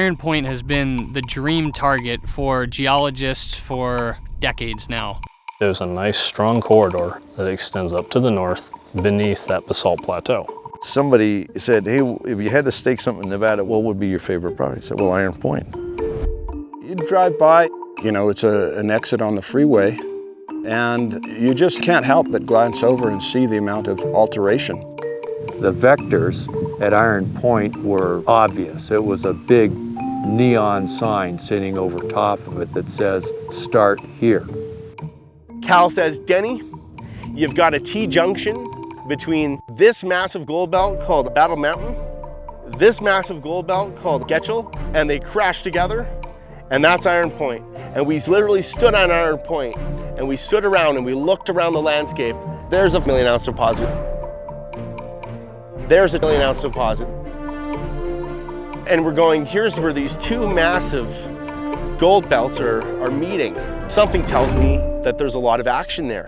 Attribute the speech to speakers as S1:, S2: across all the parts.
S1: Iron Point has been the dream target for geologists for decades now.
S2: There's a nice strong corridor that extends up to the north beneath that basalt plateau.
S3: Somebody said, hey, if you had to stake something in Nevada, what would be your favorite property? I said, well, Iron Point.
S4: You drive by, you know, it's an exit on the freeway, and you just can't help but glance over and see the amount of alteration.
S5: The vectors at Iron Point were obvious. It was a big neon sign sitting over top of it that says, start here.
S6: Cal says, Denny, you've got a T-junction between this massive gold belt called Battle Mountain, this massive gold belt called Getchell, and they crash together, and that's Iron Point. And we literally stood on Iron Point, and we stood around and we looked around the landscape. There's a 1 million ounce deposit. There's a 1 million ounce deposit. And we're going, here's where these two massive gold belts are meeting. Something tells me that there's a lot of action there.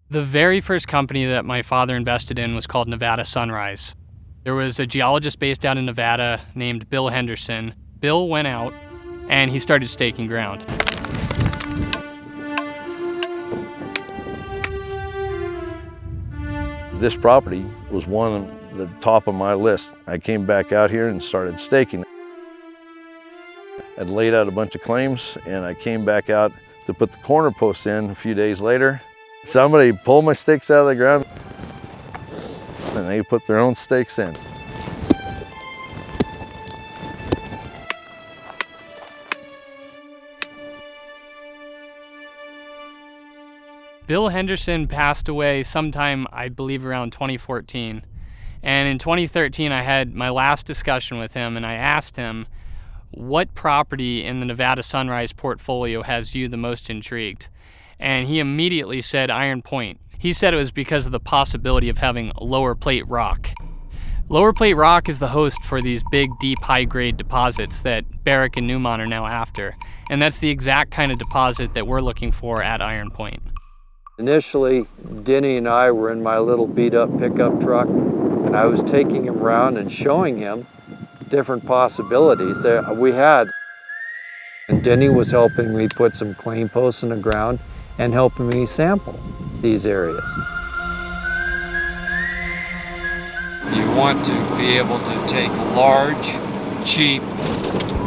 S1: The very first company that my father invested in was called Nevada Sunrise. There was a geologist based out in Nevada named Bill Henderson. Bill went out and he started staking ground.
S3: This property was one of the top of my list. I came back out here and started staking. I'd laid out a bunch of claims and I came back out to put the corner posts in a few days later. Somebody pulled my stakes out of the ground and they put their own stakes in.
S1: Bill Henderson passed away sometime, I believe, around 2014. And in 2013, I had my last discussion with him, and I asked him, what property in the Nevada Sunrise portfolio has you the most intrigued? And he immediately said Iron Point. He said it was because of the possibility of having lower plate rock. Lower plate rock is the host for these big, deep, high-grade deposits that Barrick and Newmont are now after. And that's the exact kind of deposit that we're looking for at Iron Point.
S5: Initially, Denny and I were in my little beat-up pickup truck, and I was taking him around and showing him different possibilities that we had. And Denny was helping me put some claim posts in the ground and helping me sample these areas.
S7: You want to be able to take large, cheap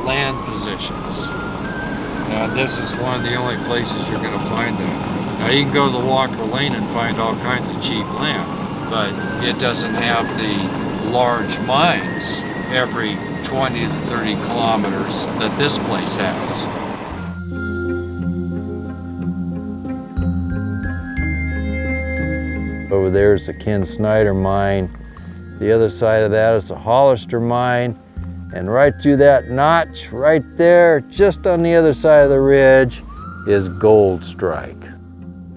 S7: land positions. And this is one of the only places you're going to find that. Now you can go to the Walker Lane and find all kinds of cheap land, but it doesn't have the large mines every 20 to 30 kilometers that this place has.
S5: Over there is the Ken Snyder mine. The other side of that is the Hollister mine. And right through that notch, right there, just on the other side of the ridge, is Gold Strike.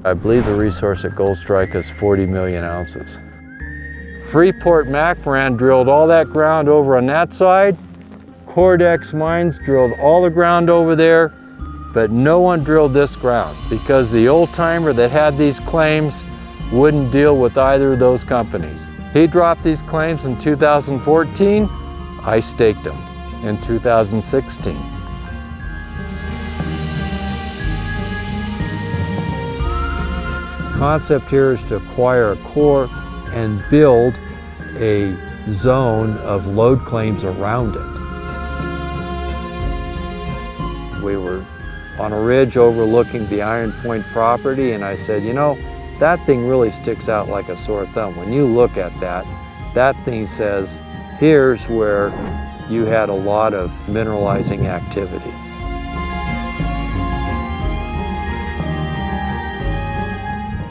S5: I believe the resource at Gold Strike is 40 million ounces. Freeport-McMoran drilled all that ground over on that side. Cordex Mines drilled all the ground over there, but no one drilled this ground because the old-timer that had these claims wouldn't deal with either of those companies. He dropped these claims in 2014. I staked them in 2016. The concept here is to acquire a core and build a zone of lode claims around it. We were on a ridge overlooking the Iron Point property, and I said, you know, that thing really sticks out like a sore thumb. When you look at that, that thing says, here's where you had a lot of mineralizing activity.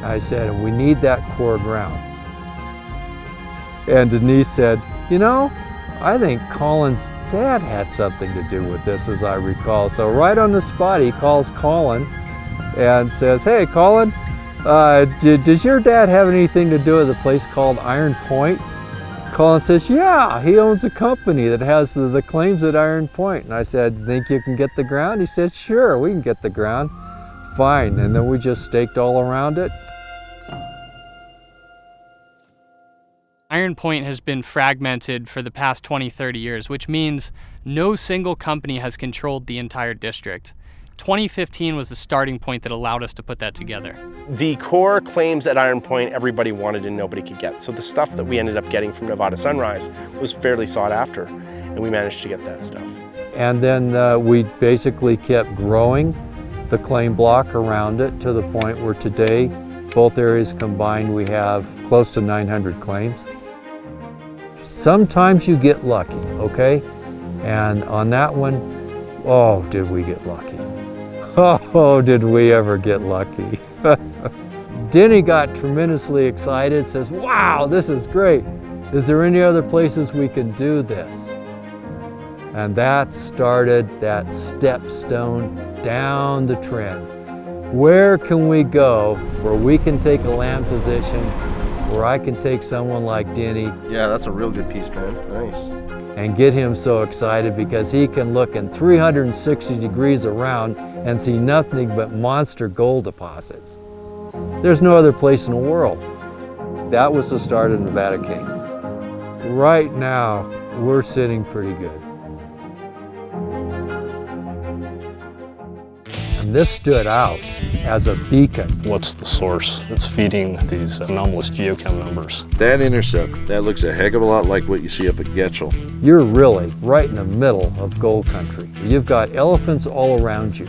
S5: I said, we need that core ground. And Denise said, you know, I think Colin's dad had something to do with this, as I recall. So right on the spot, he calls Colin and says, hey, Colin, does your dad have anything to do with a place called Iron Point? Colin says, yeah, he owns a company that has the claims at Iron Point. And I said, think you can get the ground? He said, sure, we can get the ground. Fine, and then we just staked all around it.
S1: Iron Point has been fragmented for the past 20, 30 years, which means no single company has controlled the entire district. 2015 was the starting point that allowed us to put that together.
S6: The core claims at Iron Point everybody wanted and nobody could get. So the stuff that we ended up getting from Nevada Sunrise was fairly sought after, and we managed to get that stuff.
S5: And then we basically kept growing the claim block around it to the point where today, both areas combined, we have close to 900 claims. Sometimes you get lucky, okay? And on that one, oh, did we get lucky. Oh, did we ever get lucky. Denny got tremendously excited, says, wow, this is great. Is there any other places we can do this? And that started that stepstone down the trend. Where can we go where we can take a land position, where I can take someone like Denny?
S6: Yeah, that's a real good piece, man. Nice.
S5: And get him so excited because he can look in 360 degrees around and see nothing but monster gold deposits. There's no other place in the world. That was the start of Nevada King. Right now, we're sitting pretty good. And this stood out as a beacon.
S2: What's the source that's feeding these anomalous geochem numbers?
S3: That intercept, that looks a heck of a lot like what you see up at Getchell.
S5: You're really right in the middle of gold country. You've got elephants all around you.